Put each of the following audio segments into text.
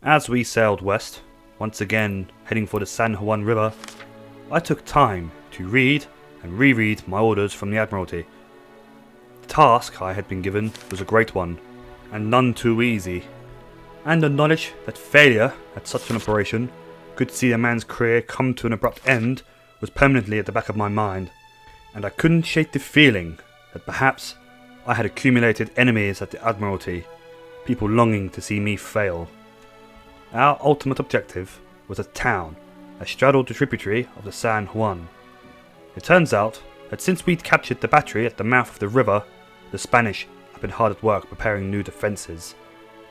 As we sailed west, once again heading for the San Juan River, I took time to read and reread my orders from the Admiralty. The task I had been given was a great one, and none too easy, and the knowledge that failure at such an operation could see a man's career come to an abrupt end was permanently at the back of my mind, and I couldn't shake the feeling that perhaps I had accumulated enemies at the Admiralty, people longing to see me fail. Our ultimate objective was a town that straddled the tributary of the San Juan. It turns out that since we'd captured the battery at the mouth of the river, the Spanish had been hard at work preparing new defences,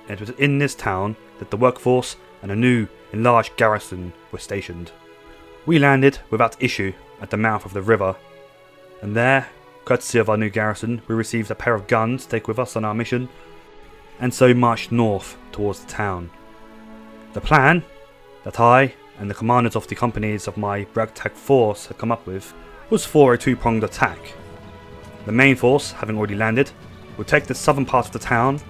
and it was in this town that the workforce and a new, enlarged garrison were stationed. We landed without issue at the mouth of the river, and there, courtesy of our new garrison, we received a pair of guns to take with us on our mission, and so marched north towards the town. The plan that I and the commanders of the companies of my ragtag force had come up with was for a two-pronged attack. The main force, having already landed, would take the southern part of the town.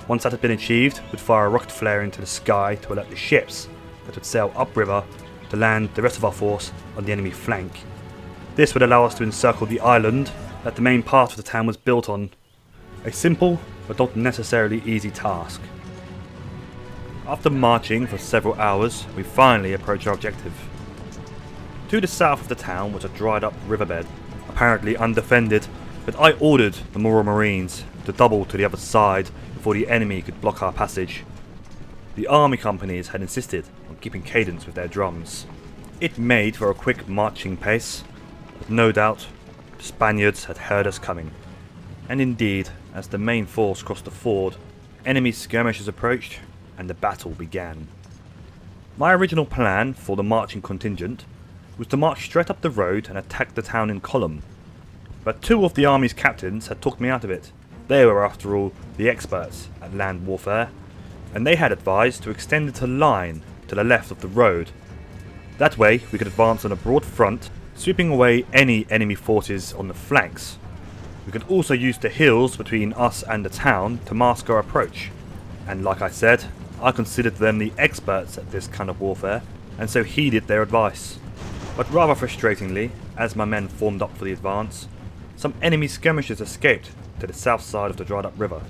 Once that had been achieved, would fire a rocket flare into the sky to alert the ships that would sail upriver to land the rest of our force on the enemy flank. This would allow us to encircle the island that the main part of the town was built on. A simple, but not necessarily easy task. After marching for several hours, we finally approached our objective. To the south of the town was a dried up riverbed, apparently undefended, but I ordered the Royal Marines to double to the other side before the enemy could block our passage. The army companies had insisted on keeping cadence with their drums. It made for a quick marching pace, but no doubt the Spaniards had heard us coming. And indeed, as the main force crossed the ford, enemy skirmishers approached, and the battle began. My original plan for the marching contingent was to march straight up the road and attack the town in column, but two of the army's captains had talked me out of it. They were, after all, the experts at land warfare, and they had advised to extend it to line to the left of the road. That way we could advance on a broad front, sweeping away any enemy forces on the flanks. We could also use the hills between us and the town to mask our approach. And like I said, I considered them the experts at this kind of warfare, and so heeded their advice. But rather frustratingly, as my men formed up for the advance, some enemy skirmishers escaped to the south side of the dried up river.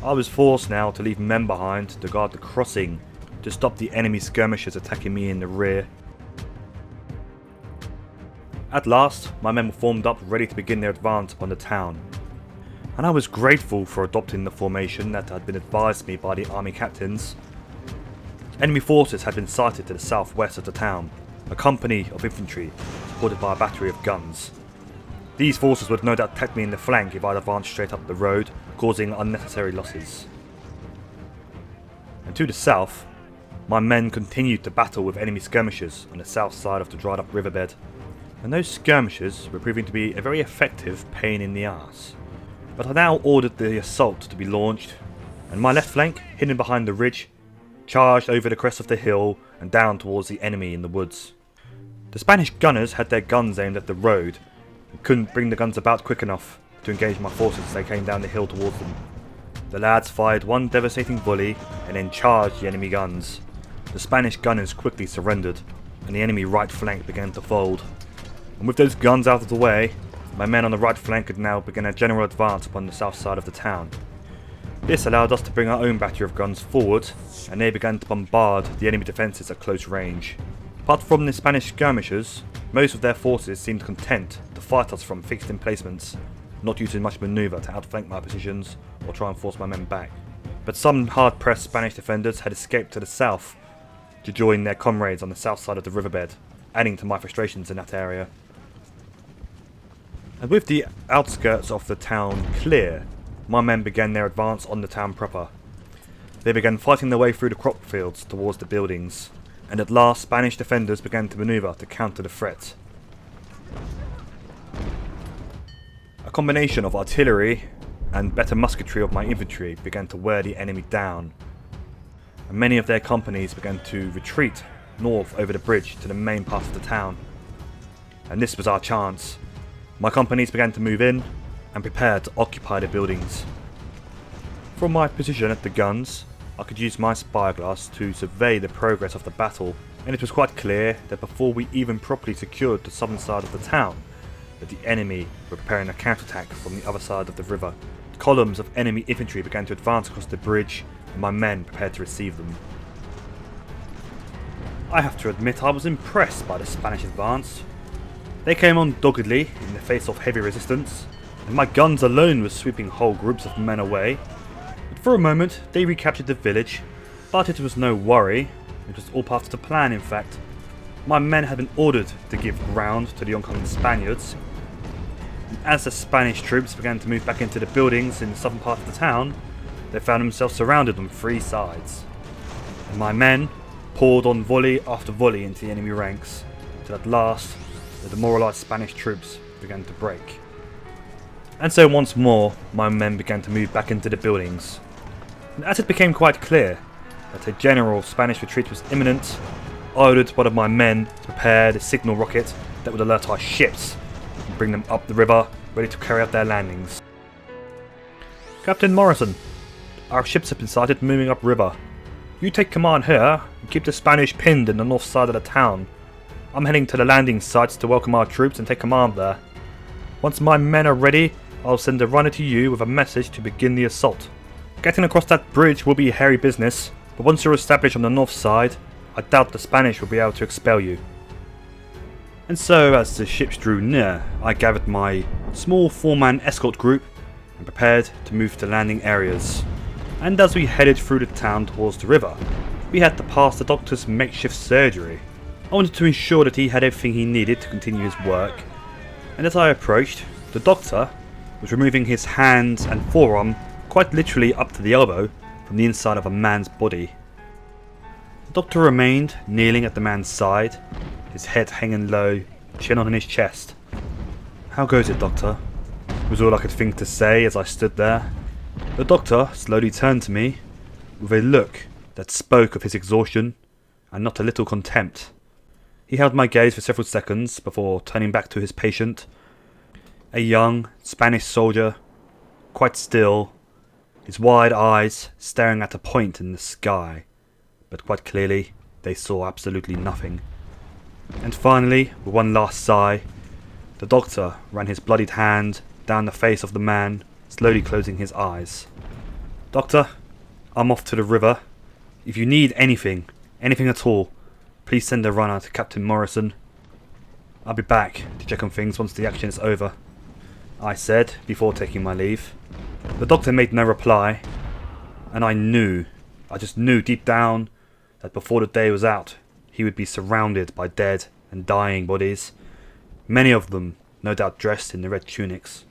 I was forced now to leave men behind to guard the crossing to stop the enemy skirmishers attacking me in the rear. At last, my men were formed up ready to begin their advance upon the town, and I was grateful for adopting the formation that had been advised me by the army captains. Enemy forces had been sighted to the southwest of the town, a company of infantry supported by a battery of guns. These forces would no doubt attack me in the flank if I advanced straight up the road, causing unnecessary losses. And to the south, my men continued to battle with enemy skirmishers on the south side of the dried up riverbed, and those skirmishers were proving to be a very effective pain in the arse. But I now ordered the assault to be launched, and my left flank, hidden behind the ridge, charged over the crest of the hill and down towards the enemy in the woods. The Spanish gunners had their guns aimed at the road, and couldn't bring the guns about quick enough to engage my forces as they came down the hill towards them. The lads fired one devastating volley and then charged the enemy guns. The Spanish gunners quickly surrendered, and the enemy right flank began to fold. And with those guns out of the way, my men on the right flank could now begin a general advance upon the south side of the town. This allowed us to bring our own battery of guns forward, and they began to bombard the enemy defences at close range. Apart from the Spanish skirmishers, most of their forces seemed content to fight us from fixed emplacements, not using much manoeuvre to outflank my positions or try and force my men back. But some hard-pressed Spanish defenders had escaped to the south to join their comrades on the south side of the riverbed, adding to my frustrations in that area. And with the outskirts of the town clear, my men began their advance on the town proper. They began fighting their way through the crop fields towards the buildings, and at last Spanish defenders began to manoeuvre to counter the threat. A combination of artillery and better musketry of my infantry began to wear the enemy down, and many of their companies began to retreat north over the bridge to the main part of the town. And this was our chance. My companies began to move in and prepare to occupy the buildings. From my position at the guns, I could use my spyglass to survey the progress of the battle, and it was quite clear that before we even properly secured the southern side of the town, that the enemy were preparing a counterattack from the other side of the river. Columns of enemy infantry began to advance across the bridge, and my men prepared to receive them. I have to admit I was impressed by the Spanish advance. They came on doggedly in the face of heavy resistance, and my guns alone were sweeping whole groups of men away. But for a moment they recaptured the village, but it was no worry. It was all part of the plan, in fact. My men had been ordered to give ground to the oncoming Spaniards. And as the Spanish troops began to move back into the buildings in the southern part of the town, they found themselves surrounded on three sides. And my men poured on volley after volley into the enemy ranks, till at last the demoralised Spanish troops began to break. And so once more my men began to move back into the buildings. And as it became quite clear that a general Spanish retreat was imminent, I ordered one of my men to prepare the signal rocket that would alert our ships and bring them up the river, ready to carry out their landings. Captain Morrison, our ships have been sighted moving upriver. You take command here and keep the Spanish pinned in the north side of the town. I'm heading to the landing sites to welcome our troops and take command there. Once my men are ready, I'll send a runner to you with a message to begin the assault. Getting across that bridge will be a hairy business, but once you're established on the north side, I doubt the Spanish will be able to expel you. And so, as the ships drew near, I gathered my small four-man escort group and prepared to move to landing areas. And as we headed through the town towards the river, we had to pass the doctor's makeshift surgery. I wanted to ensure that he had everything he needed to continue his work, and as I approached, the doctor was removing his hands and forearm quite literally up to the elbow from the inside of a man's body. The doctor remained kneeling at the man's side, his head hanging low, chin on his chest. "How goes it, doctor?" was all I could think to say as I stood there. The doctor slowly turned to me with a look that spoke of his exhaustion and not a little contempt. He held my gaze for several seconds before turning back to his patient, a young Spanish soldier, quite still, his wide eyes staring at a point in the sky, but quite clearly they saw absolutely nothing. And finally, with one last sigh, the doctor ran his bloodied hand down the face of the man, slowly closing his eyes. "Doctor, I'm off to the river. If you need anything at all, please send a runner to Captain Morrison. I'll be back to check on things once the action is over," I said before taking my leave. The doctor made no reply, and I just knew deep down that before the day was out, he would be surrounded by dead and dying bodies, many of them no doubt dressed in the red tunics.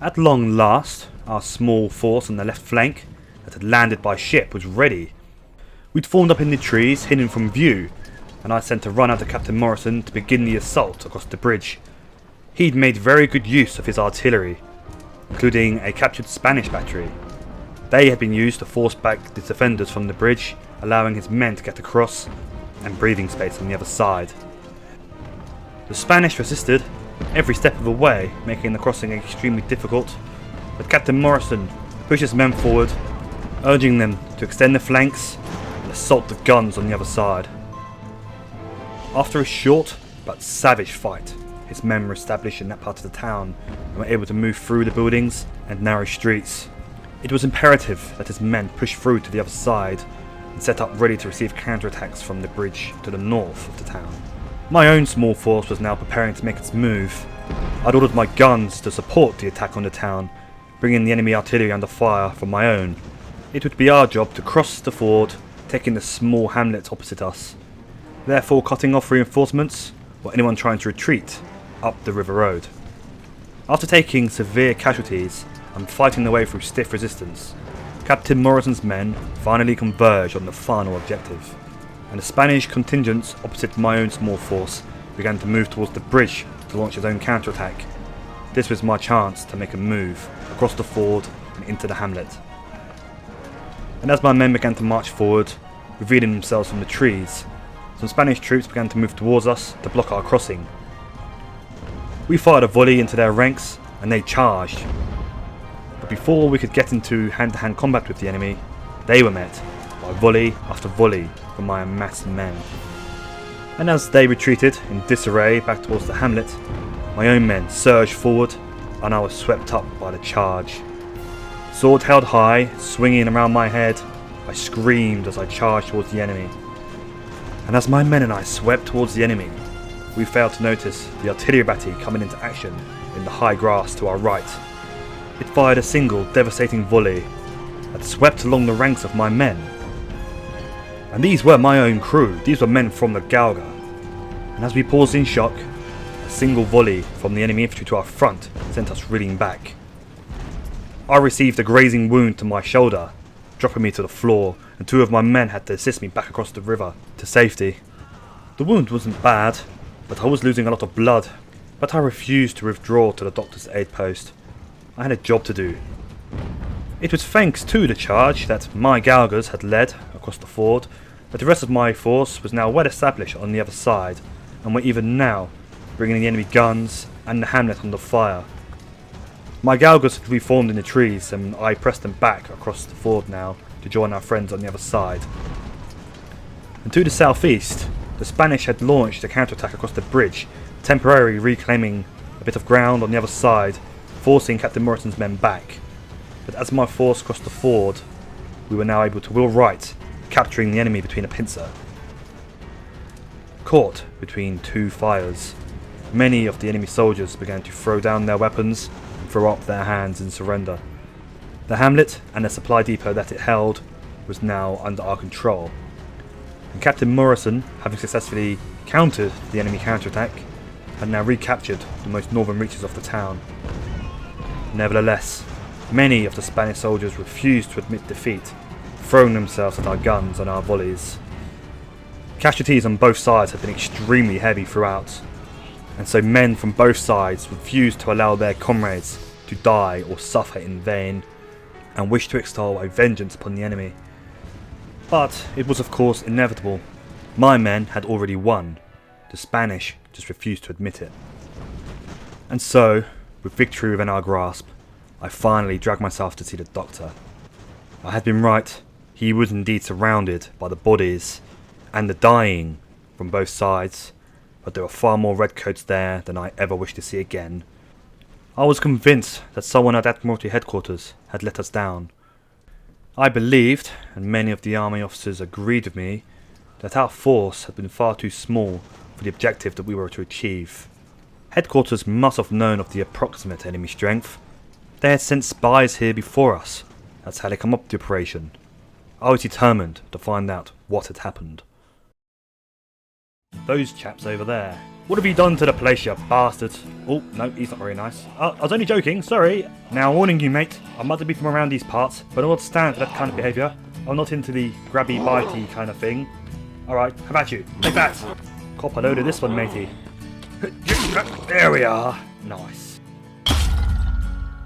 At long last, our small force on the left flank that had landed by ship was ready. We'd formed up in the trees, hidden from view, and I sent a runner to Captain Morrison to begin the assault across the bridge. He'd made very good use of his artillery, including a captured Spanish battery. They had been used to force back the defenders from the bridge, allowing his men to get across and breathing space on the other side. The Spanish resisted every step of the way, making the crossing extremely difficult, but Captain Morrison pushed his men forward, urging them to extend the flanks and assault the guns on the other side. After a short but savage fight, his men were established in that part of the town and were able to move through the buildings and narrow streets. It was imperative that his men push through to the other side and set up ready to receive counterattacks from the bridge to the north of the town. My own small force was now preparing to make its move. I'd ordered my guns to support the attack on the town, bringing the enemy artillery under fire from my own. It would be our job to cross the ford, taking the small hamlet opposite us, therefore cutting off reinforcements or anyone trying to retreat up the river road. After taking severe casualties and fighting their way through stiff resistance, Captain Morrison's men finally converged on the final objective, and the Spanish contingents opposite my own small force began to move towards the bridge to launch its own counterattack. This was my chance to make a move across the ford and into the hamlet. And as my men began to march forward, revealing themselves from the trees, some Spanish troops began to move towards us to block our crossing. We fired a volley into their ranks and they charged. But But before we could get into hand-to-hand combat with the enemy, they were met by volley after volley from my amassed men. And as they retreated in disarray back towards the hamlet, my own men surged forward and I was swept up by the charge. Sword held high, swinging around my head, I screamed as I charged towards the enemy. And as my men and I swept towards the enemy, we failed to notice the artillery battery coming into action in the high grass to our right. It fired a single devastating volley that swept along the ranks of my men. And these were my own crew, these were men from the Galga. And as we paused in shock, a single volley from the enemy infantry to our front sent us reeling back. I received a grazing wound to my shoulder, dropping me to the floor, and 2 of my men had to assist me back across the river to safety. The wound wasn't bad, but I was losing a lot of blood, but I refused to withdraw to the doctor's aid post. I had a job to do. It was thanks to the charge that my Galgers had led across the ford that the rest of my force was now well established on the other side, and were even now bringing the enemy guns and the hamlet under fire. My Galgers had reformed in the trees, and I pressed them back across the ford now to join our friends on the other side. And to the southeast, the Spanish had launched a counterattack across the bridge, temporarily reclaiming a bit of ground on the other side, forcing Captain Morrison's men back. But as my force crossed the ford, we were now able to wheel right, capturing the enemy between a pincer. Caught between 2 fires, many of the enemy soldiers began to throw down their weapons and throw up their hands in surrender. The hamlet and the supply depot that it held was now under our control, and Captain Morrison, having successfully countered the enemy counterattack, had now recaptured the most northern reaches of the town. Nevertheless, many of the Spanish soldiers refused to admit defeat, throwing themselves at our guns and our volleys. Casualties on both sides had been extremely heavy throughout, and so men from both sides refused to allow their comrades to die or suffer in vain, and wished to extol a vengeance upon the enemy. But it was of course inevitable. My men had already won. The Spanish just refused to admit it. And so, with victory within our grasp, I finally dragged myself to see the doctor. I had been right. He was indeed surrounded by the bodies and the dying from both sides, but there were far more redcoats there than I ever wished to see again. I was convinced that someone at Admiralty headquarters had let us down. I believed, and many of the army officers agreed with me, that our force had been far too small for the objective that we were to achieve. Headquarters must have known of the approximate enemy strength. They had sent spies here before us. That's how they come up with the operation. I was determined to find out what had happened. Those chaps over there. What have you done to the place, you bastards? Oh, no, he's not very nice. I was only joking, sorry. Now, warning you, mate. I might be from around these parts, but I won't stand for that kind of behaviour. I'm not into the grabby, bitey kind of thing. Alright, how about you? Take that! Cop a load of this one, matey. There we are. Nice.